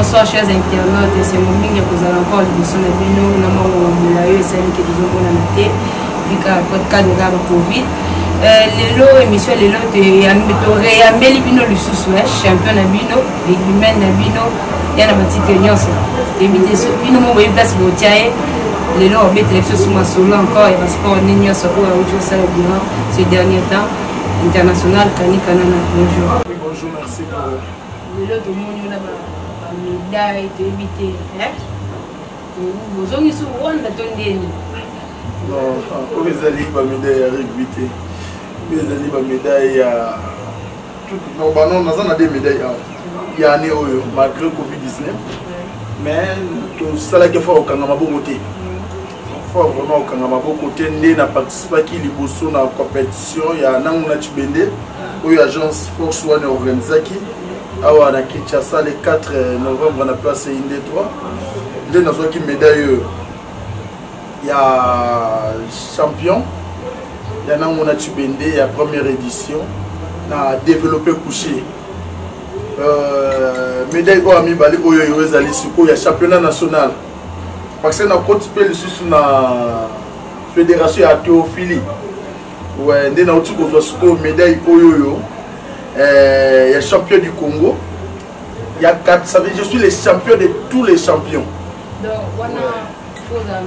Bonsoir chers internautes, c'est mon ming que vous allez encore l'édition de Bino, nous avons eu celle qui nous ont noté, vu qu'à cas de la Covid. L'élo émission l'élo de Ameli Bino le sous champion de Bino, l'égliment de Bino, il y a une petite réunion. Évitez ce Bino, moi je place le tiers, l'élo on met l'élection sur ma solo encore et parce qu'on est n'y a pas autre chose durant ces derniers temps international Kani Kanana. Bonjour. Bonjour, merci pour l'élo de mon médaille de éviter vous avez sur Rwanda tondeni non vous allez pas médaille à rugby vous allez pas médaille à tout non bah non on a des médailles il y a année malgré Covid-19 mais tout ça là qu'il faut au Kangama côté faut vraiment au Kangama côté né n'a participé qui les bossons dans la compétition il y a Nanguna Chibende où agence Force One organisée qui awa na Kinshasa le 4 novembre on a placé une des trois de nos qui médaille il y a champion il y a Nanguna Chibende il y a première édition na développé couché médaille au ami bali oyo ezali siko il y a championnat national parce que na côté le sous na fédération à Théophilie ouais ndé na otiko zo siko médaille oyo il y a champion du Congo. Il y a 4, ça veut dire je suis le champion de tous les champions. Donc, on a un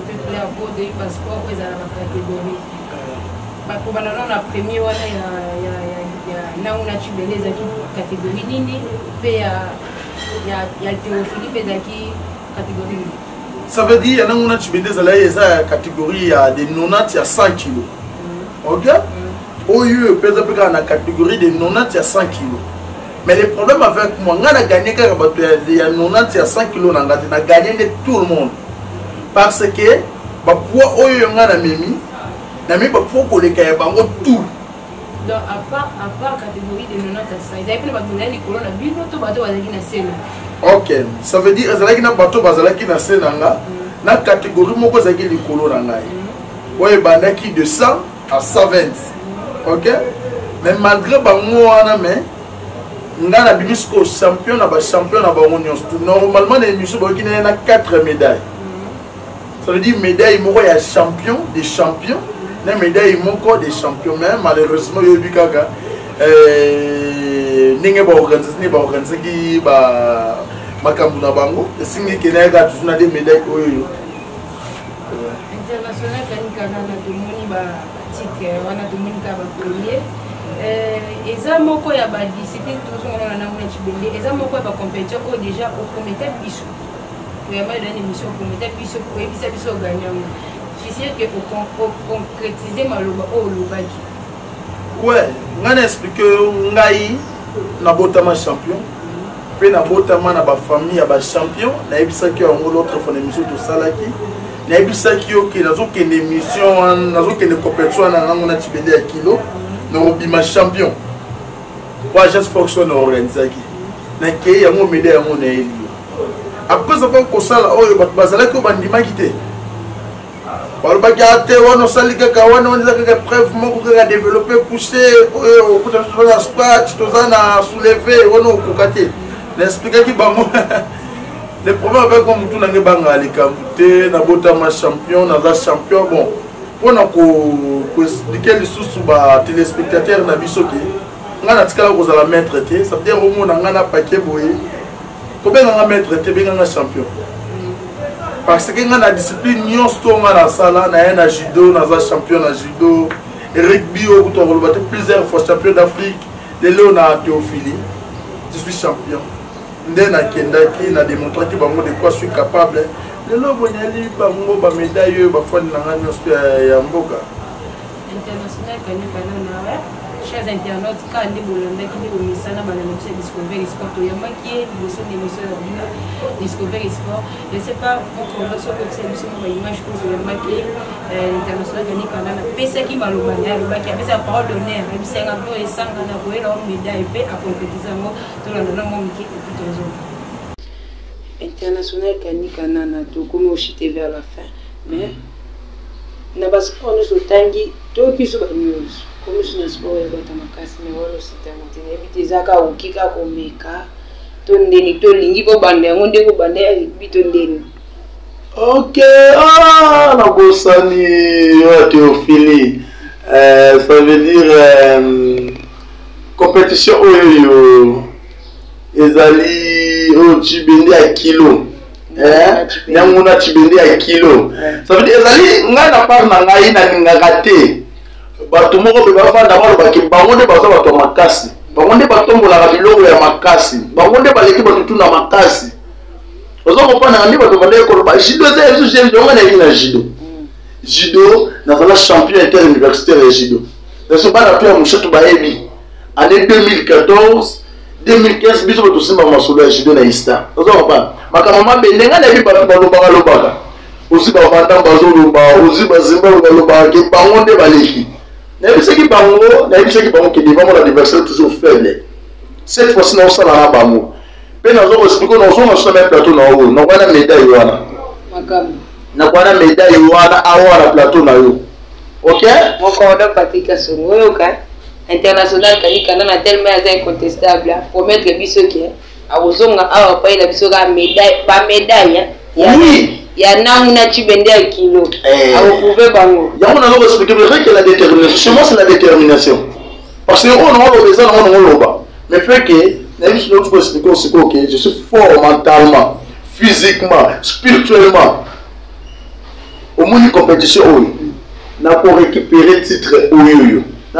peu clair pour des passeports pour la catégorie. Pour la première, il y a une catégorie Nini, il y a le Théophilie, il y a catégorie. Ça veut dire qu'il y a une catégorie de 90 à 100 kg. Ok? Oyo pèse dans la catégorie de 90 à 100 kg. Mais le problème avec moi, on a gagné quand il y a 90 à 100 kg, on a gagné de tout le monde. Parce que le poids oyo on a mis, on a mis le poids pour les cahiers tout. Donc à part la catégorie de 90 à 100, ils avaient pris le bâton de l'école, on a vu notre bateau qui na scène. Ok, ça veut dire que na bateau qui na scène na catégorie moko za ki likolo na ngai. Oyo bandaki de 100 à 120. Ok, mais malgré bango wana mais nga na bimisco champion na ba champion na ba normalement les émissions ba kina na 4 médailles. Ça veut dire médaille moko ya champion des champions, na médaille moko des champions mais malheureusement yo bi kaka ninge ba organiser ki ba makambu na bango esingi kena ga tuna des médailles oyo. International Kani na tumoni ba on a tout le monde qui a premier. Et ça, moko ya ba discipline tout ça on a na chibende. Et ça moko ba compétition au déjà au comité biso. Vraiment dans émission comité biso pour éviter biso gagnant. Je suis sûr que pour concrétiser maloba au lobaki. Ouais, on a expliqué ngai na botama champion. Puis na botama na ba famille ya ba champion, na ebisa ki on l'autre fois émission tout ça là qui na ebisa ki oki nazo kende émission nazo kende compétition na ngona tibende ya kilo na obima champion wa just fonction organisé ki na ke ya mo médaille ya mo na elio après ça ko sala oyo bazala ko bandima kité par ba gate wono salika ka wono on ka preuve moko ka développer pousser oyo ko ta squat to zana soulever wono ko kate n'expliquer ki ba mo. Le problème avec moi, tout le monde est na botama champion, na champion bon. Pour expliquer les sous ba téléspectateurs na bisoki, on a tika ko za mettre traité, ça veut dire au moins on a paquet boye. Combien on a mettre traité bien on champion. Parce que on a discipline nion sto on a sala na judo, na champion na judo, rugby au to battre plusieurs fois champion d'Afrique, de Léona Théophilie. Je suis champion. Ndena kendaki na démontré que bango de quoi suis capable le lobo nyali bango ba médaille ba fond na ngani ya mboka international Kani Kanana chers internautes quand ndi bolanda ki ndi misana bana na Discovery Sport to yamaki liboso de l'émission ya Discovery Sport je sais pas pourquoi sur le service ba image ko yamaki international Kani Kanana pesa ki maloba ya lobaki pesa parole d'honneur même si ngabo esanga na ko ela médaille pe a concrétiser ngo to na mo miki international Kani Kanana to comme au chité vers la fin mais na bas on se tangi to ki so ba news comme si na sport ya bata makasi mais wala c'était monté éviter zaka ukika komeka tondeni tolingi ko bande ngonde ko bande rugby tondeni. Ok, na bosani Théophile, ça veut dire compétition oyo ezali o chibende a kilo. Nyanguna chibende a kilo. Ça veut dire ezali nga na part na ngai na ningaka te. Bato moko be bafanda malo baki bango nde baza bato makasi. Bango nde batombola biloko ya makasi. Bango nde baleki batutu na makasi. Ozo kopana ndi bato bande ko ba judo c'est eso judo ngana ina judo. Judo na la champion interuniversitaire de judo. Dans ce bana pia mushoto baebi. Année 2014, 2015 biso bato simba masolo ya judo na Ista. Ozo kopana. Makamama bendenga na bi bato balobaka lobaka. Ozi ba vanda bazo lomba, ozi ba zimba lomba ke bango nde baleki. Na biseki bango, na biseki bango ke devant l'adversaire toujours faible. Cette fois-ci na osala na bango. Nous avons expliqué que nous sommes sur le plateau. Nous avons une médaille. Nous avons une médaille à la plateau. Ok? Mon commandant Patrick Assongo, international, Canada tellement incontestable pour mettre les bisous qui a pas la médaille, pas médaille. Oui. Il y a un chibende à kilo. Vous pouvez bango. Il y a un expliqué que la détermination. Chez moi, c'est la détermination. Parce que on a besoin de mais fait que je suis fort mentalement, physiquement, spirituellement. Au moins une compétition, pour récupérer le titre.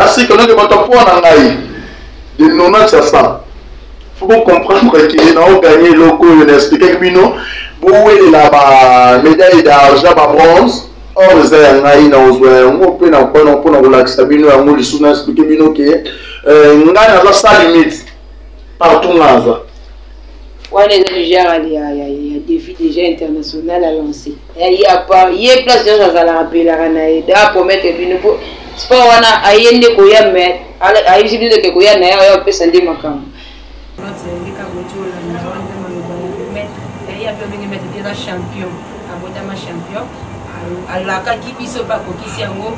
C'est que nous avons de 90 à 100. Il faut comprendre que nous avons gagné le loco, nous expliqué que nous avons la médaille d'argent, la bronze. Or, nous avons limite. Partout là. On est déjà il y a défi déjà international à lancer. Il y a pas, il y a place de gens à la rappeler là pour mettre une nouveau sport on a ayende koya mais a utiliser de koya na ya peut sender makam. Il y a bien mettre déjà champion, abotama champion. Alors quand qui biso pas ko kisi yango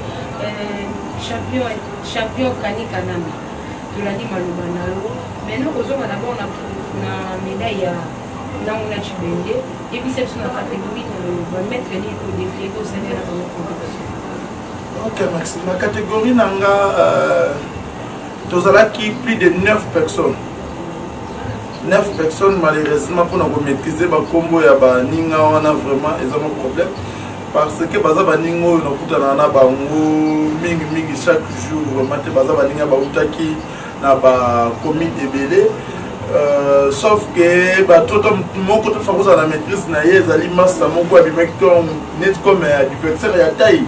champion kanika nami. Tu l'as dit malobana. Mais nous, on a d'abord une médaille à Chibende. Et puis, c'est une catégorie on va mettre au défi au sein de la compétition. Ok, Maxime. La catégorie Nanga, nous avons plus de 9 personnes. 9 personnes, malheureusement, pour nous maîtriser le combo, il y a vraiment un problème. Parce que baza baningo na kutana na bango mingi chaque jour vraiment baza baninga bautaki na ba commune ebele sauf que ba toto moko to fakoza na maîtrise na yezali massa moko abimekton net comme adversaire ya taille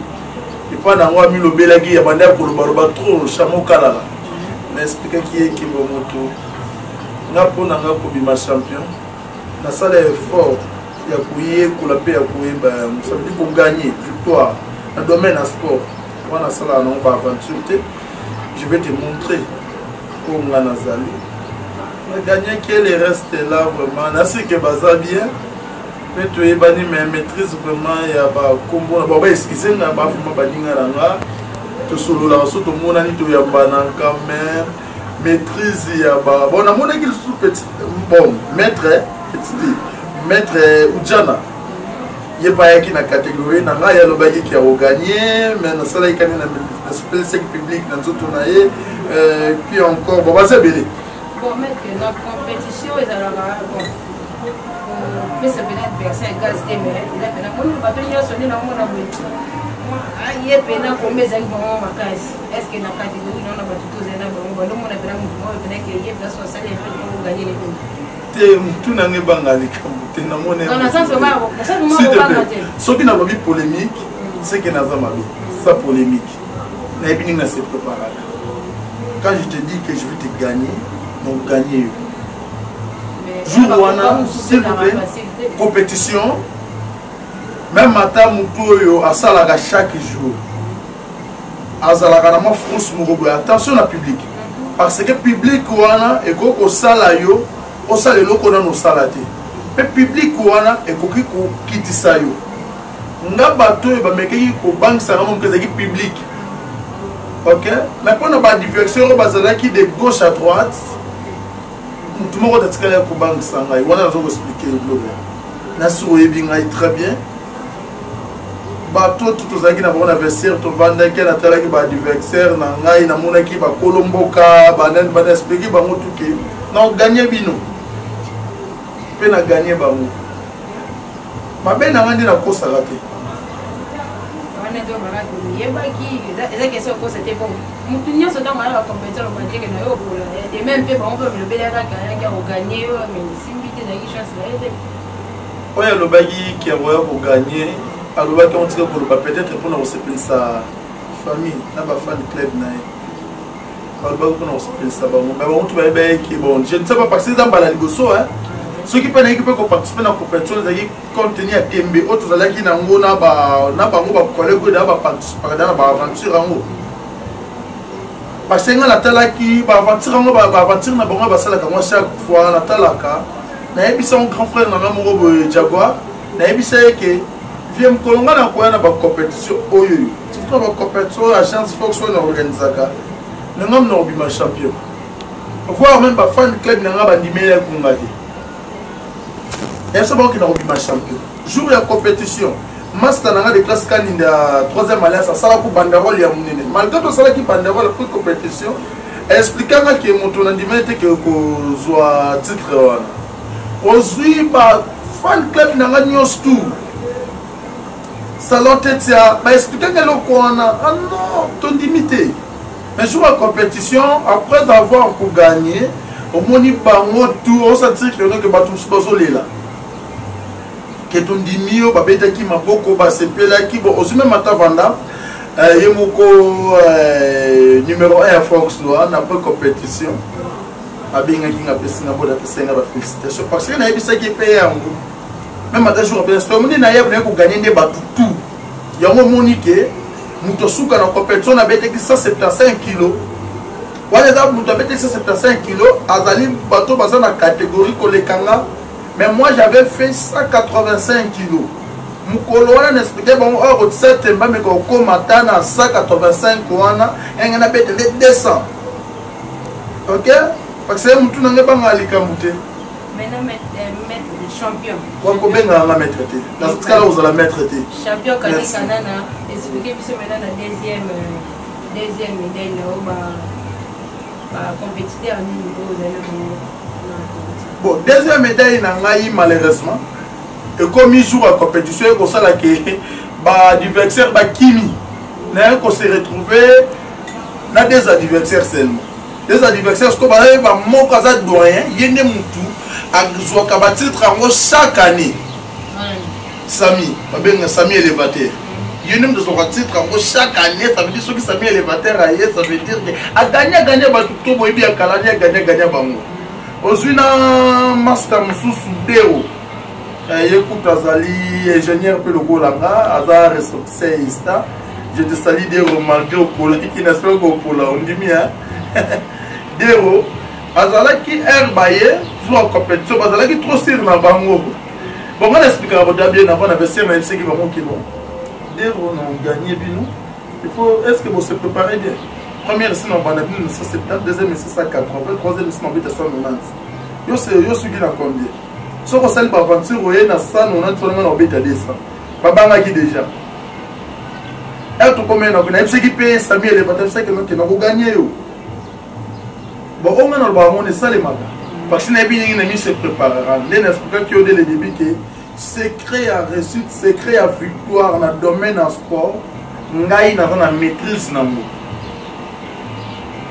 et pas na ngwa milobelaki ya banda ko loba trop chamo kala mais expliquer qui est qui moto na pona nga ko bima champion na sala effort il y a pour la paix, ça veut dire pour gagner, victoire, dans le domaine de sport. Moi, dans ça, on va aventurer. Je vais te montrer où on a Nazali. Gagner quel reste là vraiment. C'est que ça bien. Mais tu es banni, mais maîtrise vraiment. Il y a un combo. Bon, excusez-moi, il y a un combo. Tu solo là, tout le monde a dit qu'il y a quand même. Maîtrise, il y a bon, on a mon équipe petit. Bon, maître, petit. Maître Oudjana, il n'y a pas une catégorie, il y a le bagage qui a gagné, mais dans la salle, il y a un public, puis encore, bon, c'est belé. Bon, maître, notre compétition est à la bon. Mais c'est bien adversaire, gaz de mer, il a bien on va tenir sonner dans mon abonné. Il y a bien combien d'années ma case. Est-ce que dans la catégorie, on a battu tous les années, on a bien mouvement, il y a bien 60 et on gagner les points. Tout n'a pas de ce qui n'a pas de polémique, c'est que n'a pas ça polémique. Quand je te dis que je vais te gagner, donc gagner. Jour où on a, s'il vous plaît, compétition, même matin, Moutoyo, à Salaga chaque jour. À Salaga, France, attention au public. Parce que le public, et que Salayo, on sait le locaux dans nos salades. Le public est qui dit ça. On a bateau et bameki ko banque ça vraiment que c'est public. OK? Mais quand on a diversion qui de gauche à droite, tout le monde a dit qu'il y a un combat qui s'en aille. On a expliqué le globe. Nasu Oebinga est très bien. Bateau tout aux agues n'avons adversaire, tout vendre qui a tel qui adversaire, n'angai na mona qui va Colomboka, banen banen expliqué bango tout qui. Non gagner bino. Peine à gagner bango. Ma belle n'a rien à cause à rater. On est dans la qui est question que c'était bon. Moutinho se donne à la compétition, on va dire que nous avons et même peu on peut le bel qui a gagné, mais si vite la chance là. Oui, le bagui qui a pour gagner. Alors, on tire pour le peut-être pour nous séparer sa famille, n'a pas fan club naï. Alors, pour nous séparer ça, mais on trouve bien qui bon. Je ne sais pas parce que c'est dans la ligoso, hein. Ceux qui peuvent participer à la compétition, ils contenir à PMB, autres là qui n'ont pas collègue d'abord participer dans l'aventure en haut. Parce que la telle qui va aventure en haut, va aventure na bango basala comme chaque fois la talaka. Na ebi son grand frère na ngamo Jaguar, na ebi c'est que viens kolonga na koya na ba compétition oyo. Si tu ba compétition agence Fox on organisaka. Na ngam na obima champion. Voir même ba fan club na ngaba ndimela kungati. Et c'est bon qui n'a pas champion. Jour de la compétition, Master n'a pas de classe canine de la 3e alliance, ça va pour banderole et amounine. Malgré tout ça, qui banderole pour compétition, expliquant que mon tour d'indimité que soit titre. Aujourd'hui, fan club n'a pas de tout. Salon Tetia, expliquant que l'on a ah non, ton limité. Mais jour de la compétition, après avoir gagné, au moni bango tout, on s'attire que l'on a que batou se là. Que ton dimio babeta qui m'a beaucoup bassé là qui bon aussi même à vanda yemoko numéro 1 à Fox là n'a pas compétition abinga qui n'a pas singa boda pesenga ba félicitations parce que na yebisa qui paye yango même à jour après c'est moni na yebna ko gagner des batutu yango monique muto suka na compétition na beta qui 175 kg wala da muto beta 175 kg azali bato baza na catégorie kolekanga. Mais moi j'avais fait 185 kilos. Mon colonel m'expliquait bon, or 7 mais qu'on matin à 185 kouana, et on a pété 200. Ok? Parce que tout n'a pas mal camouflé. Maintenant, mettre des champions. Combien on va mettre? Dans ce cas-là, vous allez mettre. Champion Kanana, expliquez que maintenant la deuxième médaille, compétiteur à niveau. Bon, deuxième médaille n'a malheureusement. Et comme il joue à compétition, il y a des adversaires Kimi. Il y a des adversaires seulement. Des adversaires comme mon casa doyen, il y a des moutou à chaque année. Sami, Sami élévateur. Il y a des titres chaque année, ça veut dire que Sami élévateur, ça veut dire que gagner, aujourd'hui, na master Moussou Deo. Écoute, Azali, ingénieur Pelogo Langa, Azar ressortisseur. Je te salue Deo malgré au pôle qui n'est pas au pôle. On dit bien. Deo, Azala qui est baillé, joue en compétition, Azala qui est trop sérieux dans le bango. Bon, on explique à votre bien avant d'adversaire, mais c'est qui va manquer bon. Deo, on a gagné bien nous. Il faut, est-ce que vous se préparez bien? Première c'est en Banabine 170, deuxième c'est 180, troisième c'est en 190. Yo suis qui n'a combien? Si on s'est aventure, on a 190, on a bêta 200. Babanga qui déjà. Et tout combien on a ce qui paye Sami élévateur, c'est que nous avons gagné. Bon, on a le baron de ça les magas. Parce que nous avons se préparer. Nous avons qui au début que secret à réussite, secret à victoire dans le domaine en sport, nous avons la maîtrise dans le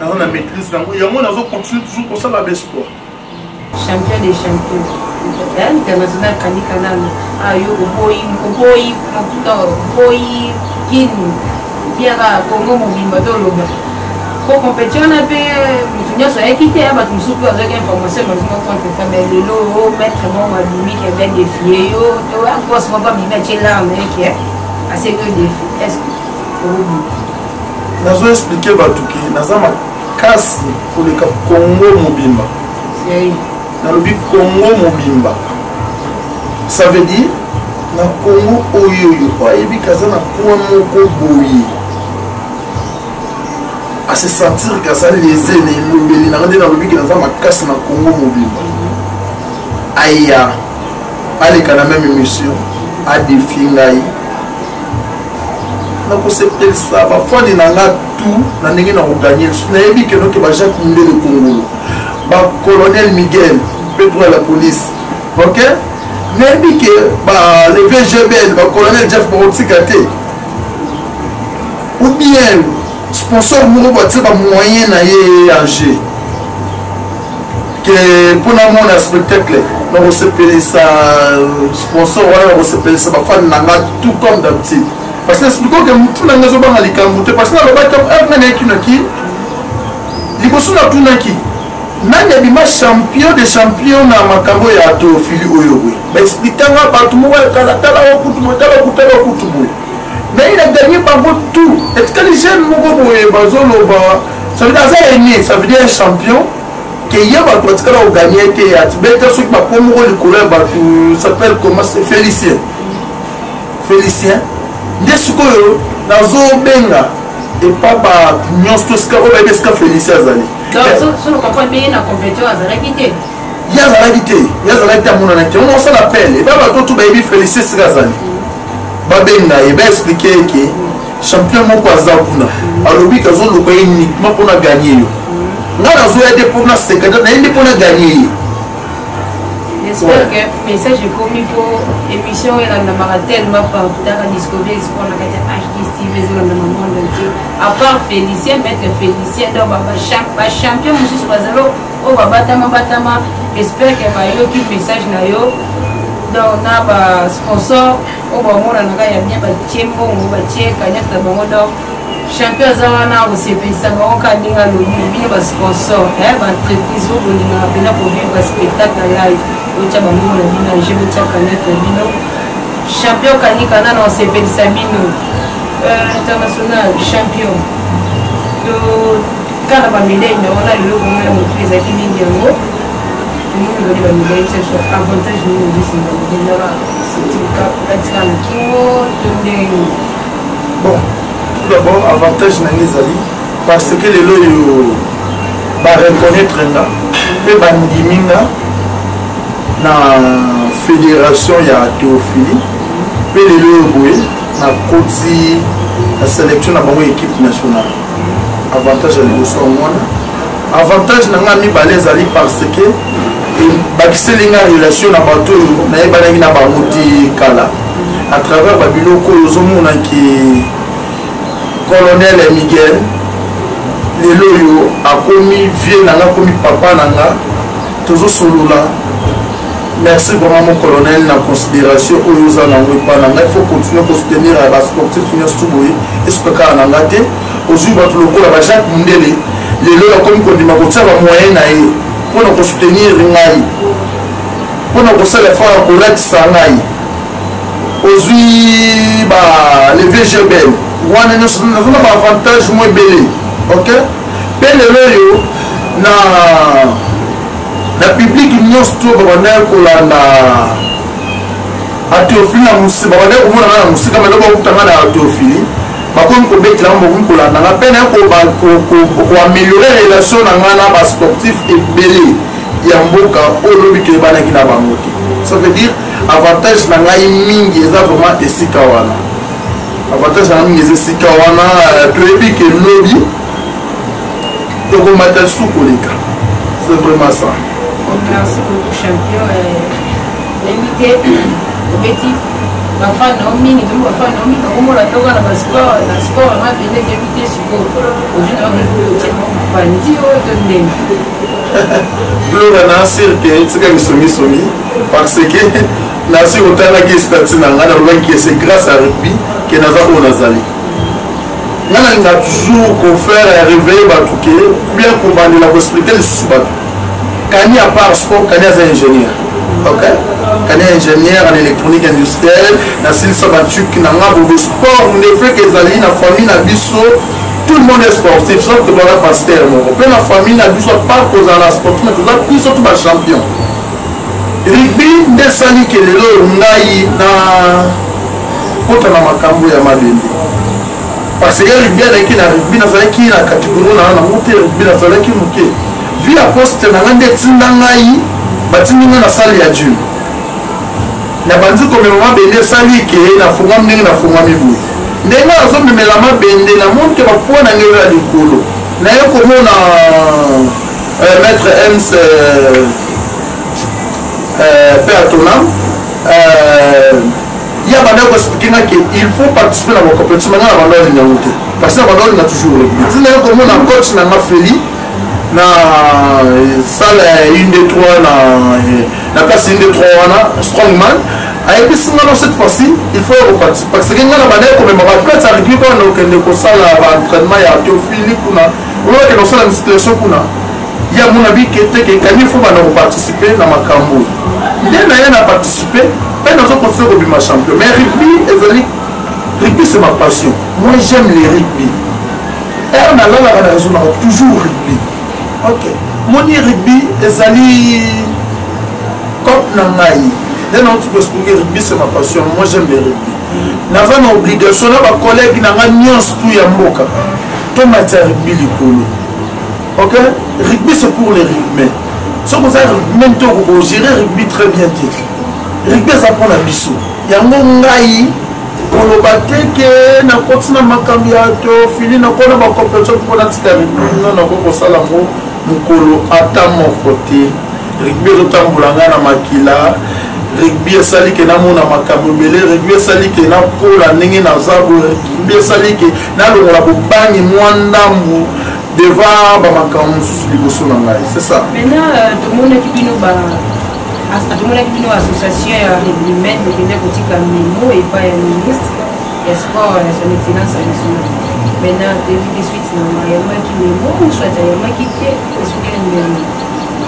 on a maîtrise dans et on a continué toujours pour ça la baisse sport. Champion des champions. International Kanikana. Ah yo boy kin biara Congo mobimba do loba. Pour compétition na pe mutunya so équité ba tu soupe avec information mais non compte mais le lot mettre mon admis qui est bien défié yo to a quoi ça va me mettre là mais qui est assez que défi. Est-ce que nazo expliquer batuki nazama kasi pour le Congo mobimba. Dans le Congo mobimba. Ça veut dire na Congo oyoyo oyebi kaza na point moko boyi. à se sentir que ça les aînés lobeli na ngende na lobi ki na za makasi na Congo mobimba aya aleka na même émission a défi ngai na ko sepelisa ba fani na nga tout na ndenge na ko gagner na yebi ke no ke ba Jacques Mundele Congo ba colonel Miguel Pedro la police OK na yebi ke ba le VGBL ba colonel Jeff Borotikate ou bien sponsor moko batie ba moyen na ye age que pour na mona spectacle na ko sepelisa sponsor wala ko sepelisa ba fani na nga tout comme d'habitude parce que expliquons que tout na ngazo banga likambo te parce que na lobaka ngana ekinaki liboso na tunaki nani abima champion de champion na makambo ya Théophile Oyowe ba expliquanga bato mo kala tala okutu boy mais il a gagné par tout est-ce que les jeunes moko boye bazoloba ça veut dire ça est ça veut dire champion que hier ba to tikala o gagner te at beta ceux qui ba pomo le couleur ba s'appelle comment c'est Félicien nde sikoyo nazobenga epa ba nyonso tosika oyo bayebi esika Félicien azali yazalaki te amonana te ono osala pele epa bato tu bayebi Félicien esika azali babenga eba explike eke champion moko aza kuna alobi kazoluka ye uniquement mpona gagner yo nga nazoya te mpona sekada naye nde mpona gagner ye. J'espère que le message est commis pour l'émission et la tellement par la Discovery pour la HD TV dans le monde entier. À part Félicien, maître Félicien, donc champion, monsieur Soazalo, au Batama, j'espère que le message na yo donc na ba sponsor au moment là il y a bien ba tiempo ba tieka nyata bango donc champion zawana au CPC ba okaninga lo bien ba sponsor ba entreprise au bolinga bena pour vivre spectacle live ocha bango na bina je me tchaka nyata bino champion kanika na CPC bino international champion to kana ba médaille mais on a le logo na motrice qui mingi yango. Bon, tout d'abord, avantage Nangizali, parce que les lois va reconnaître et bandiminga na fédération ya Théophile, et les lois na côté la sélection na bonne équipe nationale. Avantage à l'évolution au monde. Avantage nanga mi balezali parce que bakiselinga relation na bato na yebanaki na bamuti kala à travers babiloko ozomona ki colonel Miguel lelo yo akomi vie nanga akomi papa nanga tozosolola merci vraiment mon colonel na considération oyo oza nango epa nanga il faut continuer à soutenir basportif nyonso boye esipekaka nanga te ozwi bato lokola ba Jacques Mundele lelo akomi kondima kotia bamoyen na ye mpona kosoutenir ngai mpona kosala effort ya kolatisa ngai ozwi le VGBL wana nyonso nazona baavantage mo ebele ok mpe lelo oyo na publike nyonso to babandaki kolanda Théophile na musika babandaki komona nga na musika maloko bakutanga na Théophile bakomi kobetela bakomi kolanda nga mpe naye koameliore relation na nga na basportif ebele ya mboka oyo lobi ke ebanaki na bango te ça veut dire avantage na ngai mingi eza vraiment esika wana avantage na mingi eza esika wana toyebi ke lobi tokomata lisusu koleka c'est vraiment ça. Merci beaucoup champion l'invité obeti bafana omingi to bafana omingi okomola toka na sport na bende invité siko ojina ngelo bandi oyo to ndenge Gloire na cirque tika misomi parce que na si otala ki stati na ngana lobaki c'est grâce à rugby que naza ko nazali ngana nga toujours ko faire réveiller bato ke bien ko bandela ko expliquer le subato kani à part sport kani as ingénieur ok kani ingénieur en électronique industrielle na sil sabatuk na ngabo sport on ne fait que zali na famille na biso tout le monde est sportif sauf que voilà pasteur mon pe na famille na biso pas cause la sportif mais tout biso tout ba champion rugby ndesali ke lelo ngai na kota na makambo ya mabende parce que rugby avec la rugby nazalaki na catégorie na monter rugby nazalaki moké vu la poste na ngande tindangai batinga na salle ya Dieu na banzi comme moment bende sali ke na funga mningi na funga mibu ndenga azo memela mabende na monte ba pona ngela likolo na yo komona maître Ems père Tonam il y a des choses qui il faut participer à la compétition maintenant avant de l'année parce que avant de toujours le but c'est là comme on coach na Mafeli na salle 1 2 3 na place 1 2 3 na strongman et puis cette fois-ci il faut repartir parce que ngana bana comme ma place à rugby on a kende ko sala ba entraînement ya Théophile kuna on a que dans la situation kuna il y a mon avis qui était que il faut participer dans ma cambo il n'a pas participé et nous avons construit au champion mais rugby c'est ma passion moi j'aime les rugby et on a là la raison toujours rugby ok mon rugby est allé comme nangai dès non tu peux expliquer rugby c'est ma passion moi j'aime les rugby n'avons une obligation là ma collègue n'a pas nuance tout ya mboka tout matière rugby likolo ok rugby c'est pour les rugby ce que ça même toi pour gérer rugby très bien rugby ça prend la biso yango ngai koloba teke na kotina makambi ya Théophile na kona ba compétition pour la tika rugby non na ko sala mo mukolo ata moko te rugby rotambolanga na makila rugby esali ke na mona makambo mele rugby esali ke na kola ndenge na zabu rugby esali ke na longola bobangi mwandambu devant ba makambo susu liboso na ngai c'est ça maintenant tout le monde qui bino ba tout le monde qui bino association ya rugby men de kende kotika memo et pas ya ministre ya sport ya son excellence nationale maintenant depuis de suite na ya maki memo ou soit ya maki te expliquer ndenge.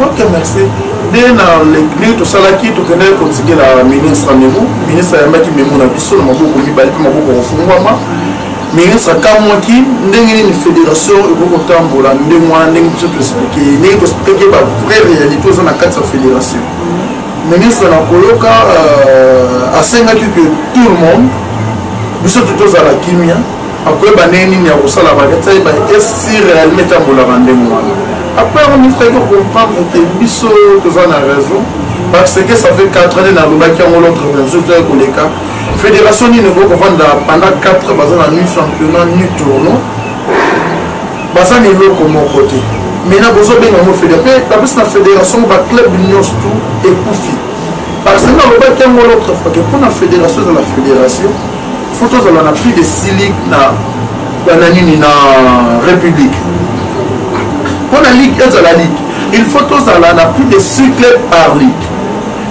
Ok, merci. Dès l'église, tout ça là qui tout connaît comme si la ministre Memo, ministre a mis Memo na biso na maboko mibali pe maboko ofungwama. Ministre kamwa ki ndenge ni fédération eko tambola ndenge mwana ndenge biso to expliquer ndenge to expliquer ba vraie réalité aux na kati ya fédération. Ministre na koloka asenga que tout le monde biso to za la kimia après ba neni ni ya kosala ba kata ba si réellement tambola ndenge mwana. Après, on fait comprendre que Bisso, tu as raison, parce que ça fait 4 années dans le qui ont l'autre version, la fédération ne peut pas pendant 4 ans, dans un championnat, ni tournoi, ça n'est pas comme mon côté. Mais nous avons besoin de fédération, la fédération, le club d'union tout est poufi. Parce que dans le qui ont l'autre fois, pour la fédération, il faut que nous ayons plus de 6 ligues dans la République. Pour la ligue, la ligue, il faut tous aller plus de 6 clubs par ligue.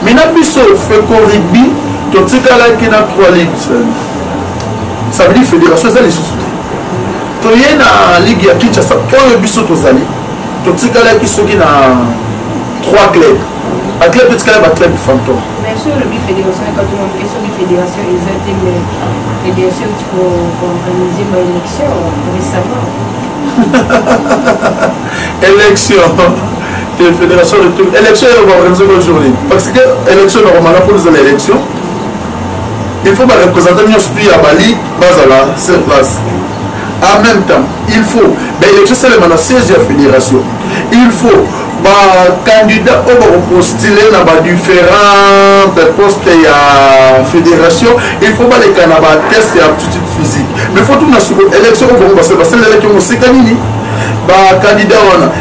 Mais nous avons fait qu'au rugby, tout ce qui est 3 ligues. Ça veut dire fédération, c'est les sous. Tu es dans la ligue à Kinshasa, quand le biso tous allés, tout ce qui est 3 clubs. Un club de club fantôme. Mais sur le fédération, quand on fait sur la fédération, ils ont été fédération pour organiser une élection récemment. Élection de fédération de tout. Élection est organisée aujourd'hui. Parce que l'élection normalement pour l'élection, il faut représenter nous à Bali, Bazala, sur place. En même temps, il faut, l'élection c'est le siège de la fédération. Il faut, candidat au postuler dans différents postes de la fédération, il faut les candidat test et aptitude physique. Mais il faut tout dans l'élection parce que l'élection c'est candidat. Candidat,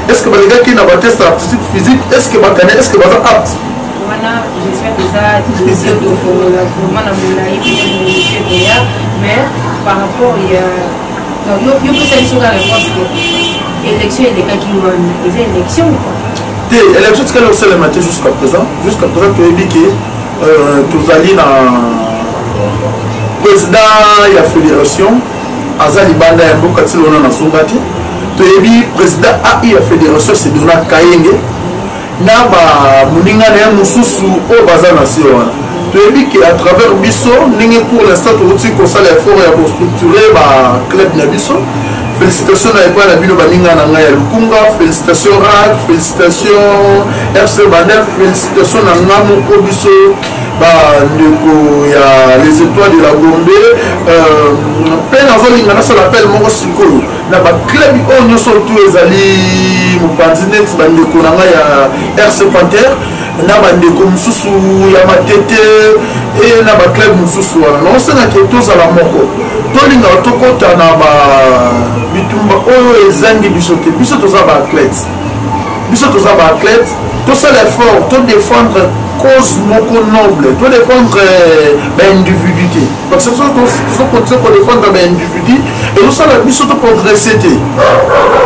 est-ce que les gars qui ont test aptitude physique, est-ce que les gens sont aptes? J'espère que ça mais par rapport il y a donc il faut que la réponse que l'élection est des cas qui ont des élections l'élection c'est le seul matin jusqu'à présent tu as dit que tu allais dans président de la fédération Azali Banda et Bokati Lona na Songati tu as dit président AI la fédération c'est Dona Kayenge na ba muninga na mususu o bazana siona tu as dit qu'à travers Bisso pour l'instant tu as dit qu'on s'allait faire pour structurer le club de Bisso. Félicitations à l'époque, la ville de Baninga Nangaya Lukunga, félicitations RAC, félicitations FC Bandel, félicitations à Namo Kobiso, les étoiles de la Gombe plein nazolinga na sala appel moko sikoyo na ba club oyo surtout ezali mopanzi net bandeko na ngai ya RC Panther na bandeko mosusu ya Matete et na ba club mosusu wana naosenga ke tozala moko tolinga tokota na ba bitumba oyo ezangi biso te biso toza ba athlète tosala effort to défendre cause moko noble to défendre individualité parce que tozo continue ko défendre individu et tosala biso to progresser te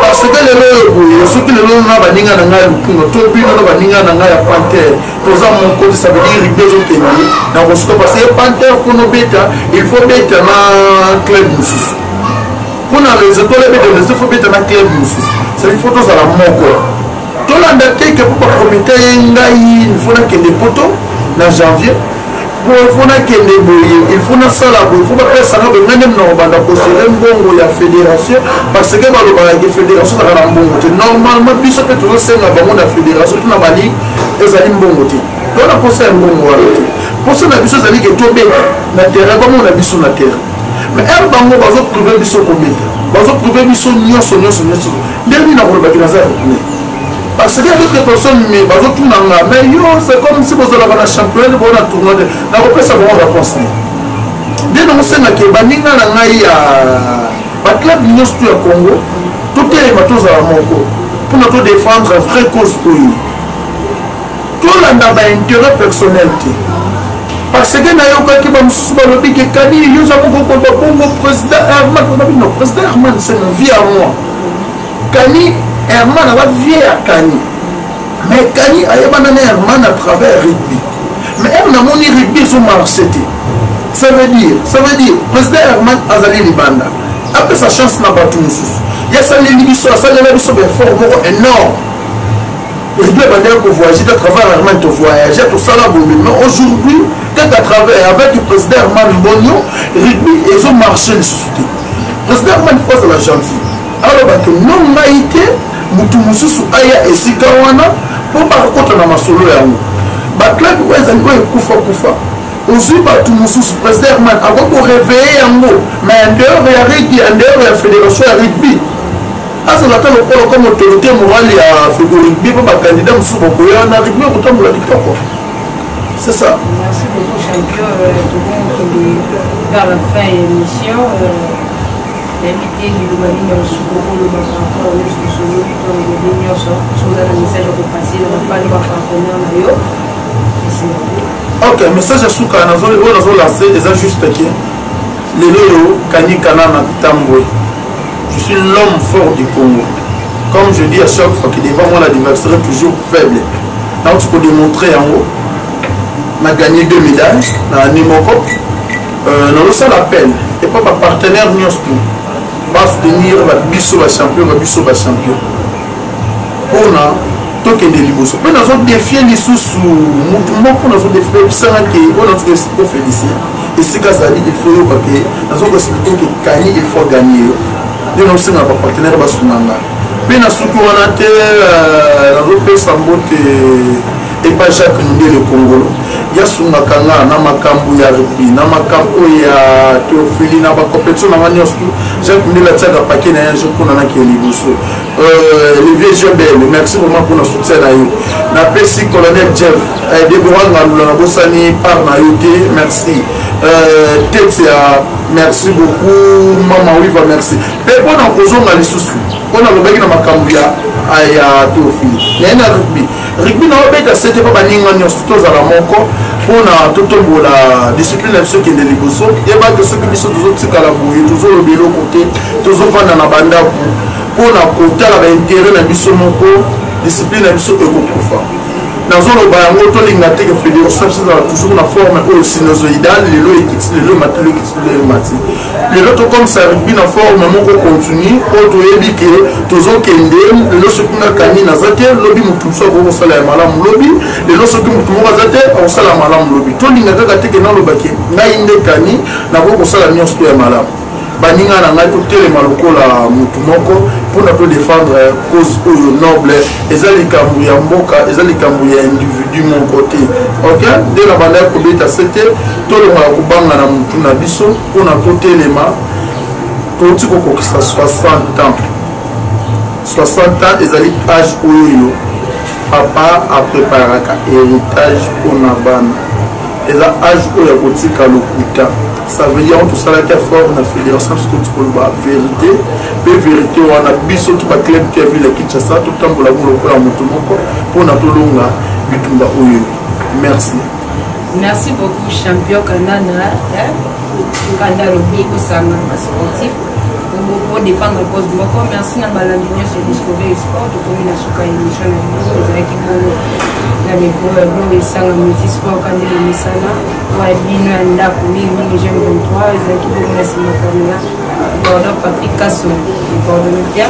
parce que lelo boye soki lelo na baninga na ngai lukuno to bino na baninga na ngai ya Panther toza moko ça veut dire ribezo kende na kosuka parce que Panther kono beta il faut beta na club mususu kuna les étoiles beta les faut beta na club mususu c'est il faut tozala moko tolanda te ke po bakomite ngai il faut nakende poto na janvier po il faut nakende boye il faut nasala boye il faut bapesanga boye ngai ndemi na kobanda kogere mbongo ya fédération parce que balobaka ke fédération ezaka na mbongo te normalement biso mpe tozosenga bango na fédération to na baligue ezali mbongo te tona posa ya mbongo wana te posa na biso ezali ke tobeta na terrain bamona biso na terrain mais ere bango bazoprouve biso kobeta bazoprouve biso nyonso ndeni na kolobaki naza retourne parce que d'autres personnes mais bazotunanga mais yo c'est comme si bozalaka na championnat bona tournoi de na kopesa bango réponse nde naosengaki baninga na ngai ya baclub nyonso to ya Congo totelema tozala moko mpona todéfendre vraie cause oyo tolanda baintérêt personnel te parce que nayokaki bamosusu balobi ke kani yoza moko kolba bongo président Herman obabino président Herman c'est ma vie à moi kani Herman a vie à Kani. Mais Kani a abandonné Herman à travers rugby. Mais Herman a mon rugby sur marché. Ça veut dire, président Herman a zali libanda. Après sa chance n'a pas tout moussous. Il y a ça les libiso, ça les libiso fort énorme. Le rugby a bandé pour voyager à travers Herman de voyager tout ça là bon. Mais aujourd'hui, peut-être à travers avec le président Herman Bonio, rugby ils ont marché les sociétés. Le président Herman face à la gentille. Alors que non maïté mutu mususu aya esika wana po bakota na masolo yango baclub oyo ezali oyo kufa ozwi bato mususu président Herman akoko réveiller yango mais en dehors ya rugby en dehors ya fédération ya rugby azalaka lokola comme autorité morale ya rugby po bacandidat mosusu bakoya na rugby okotambola kitoko c'est ça. Merci beaucoup champion vers la fin de l'émission l'invité du Lubani dans le Soukoro, le Bafranco, le Soukoro, le Nyonso, sur un message pour passer, le pas de Bafranco, ok, message à Souka, on a lancé déjà juste que les Léo, Kani Kanana Tamboué. Je suis l'homme fort du Congo. Comme je dis à chaque fois que devant moi l'adversaire est toujours faible. Donc tu peux démontrer en haut. On a gagné 2 médailles dans la Nimoko. On a lancé l'appel. Et pas ma partenaire Nyonso. Va soutenir la biso champion. On a token de liboso. Mais nous avons défié les sous mouvement pour nous défier sans que on a tout féliciter. Et c'est qu'à ça il faut le papier. Nous avons expliqué que gagner il faut gagner. Nous avons un partenaire basumanga. Mais nous avons été dans le pays Sambote et pas Jacques Ndé le Congo. Yasunga kanga na makambu ya rugby na makambu ya Théophile na ba compétition na maniostu Jacques Ndé la tsaka paquet na un jour pour na ki liboso Olivier Jobel merci vraiment pour notre soutien na yo na PC colonel Jeff Deborah Ngalula na bosani par na yoté merci Tetia merci beaucoup maman Wiva merci pe bona kozonga lisusu ona lobaki na makambu ya Théophile na rugby na obeta c'était pas baninga nyonso tozala moko pona totombola discipline ya soki ndeli boso yeba que soki biso tozotikala boye tozolobela côté tozovanda na bandako pona kotala baintérêt na biso moko discipline ya biso ekokufa nazoloba yango tolinga te ke fédération ezala toujours na forme oyo sinusoïdale lelo ekiti lelo mati lelo ekiti lelo mati lelo comme ça rugby na forme moko continue oyo toyebi ke tozokende lelo soki ngakani naza te lobi motu mosu akokosala ya malamu lobi lelo soki motu moko aza te akosala ya malamu lobi tolinga kaka te ke nalobaki ngai nde kani nakokosala nyonso to ya malamu baninga na ngai totelema lokola mutu moko mpona todéfendre cause oyo noble eza likambo ya mboka eza likambo ya individu moko te ok nde na banda ya kobeta sete tolonga ya kobanga na mutu na biso mpona totelema toti kokokisa 60 ans 60 ans ezali age oyo papa apreparaka héritage mpona bana eza age oyo ya kotika lokuta ça veut dire tout ça là qui est fort na fédération surtout pour la vérité pe vérité wana biso to ba club qui a vu la Kinshasa tout tambola ngolo ko la moto moko pour na tolonga bitumba oyo merci beaucoup champion Kanana Kanda Robi ko sanga sportif pour défendre le poste moko merci na balambi sur Discovery Sport de combination ka émission na qui na micro blo isanga multisport kandi misala wa bino anda mingi jeune 23 ezaki bongo na sima kamera bordo Patrick Kasso bordo Mafia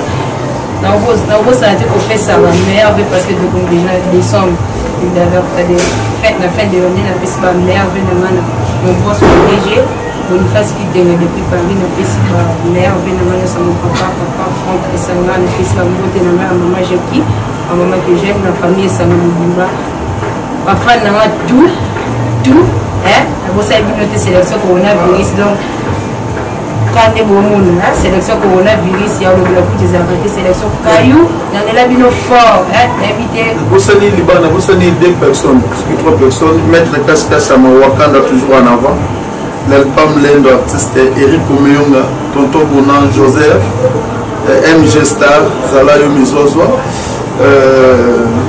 na obosa te kopesa ba merve parce que depuis déjà décembre il d'ailleurs fait des fêtes na fin de l'année na pesa ba merve na mana mon boss DG Boniface qui dénonce depuis Paris na pesa ba merve na mana sa mon papa Franck Esanga na pesa ba moté na maman Jackie à maman que j'aime la famille ça me dit ma femme n'a tout hein vous savez notre sélection coronavirus donc quand des bons monde là sélection coronavirus il y a le bloc des arrêtés sélection caillou dans la bino fort hein éviter vous savez Liban vous savez 2 personnes 3 personnes mettre casque à Wakanda toujours en avant l'album l'endo artiste Eric Omeyonga tonton Bonan Joseph MG Star Zalayo Mizozwa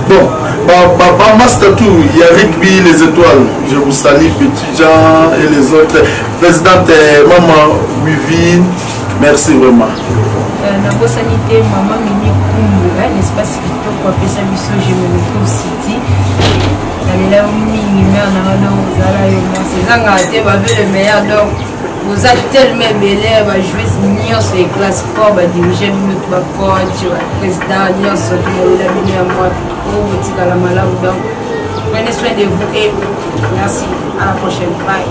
bon, Master Tour, il y a Rigby, les étoiles. Je vous salue, Petit Jean et les autres. Présidente Maman Wivine, merci vraiment. La bonne sanité, Maman Mimi Koumou, l'espace qui peut couper sa mission, je me retrouve City. Elle est là où Mimi, mère, c'est le meilleur. Donc, vous êtes tellement belle, va jouer sur les classes sport, va diriger notre coach, président, sur la ligne à moi, petit à la malade. Donc, prenez soin de vous et merci. À la prochaine. Bye.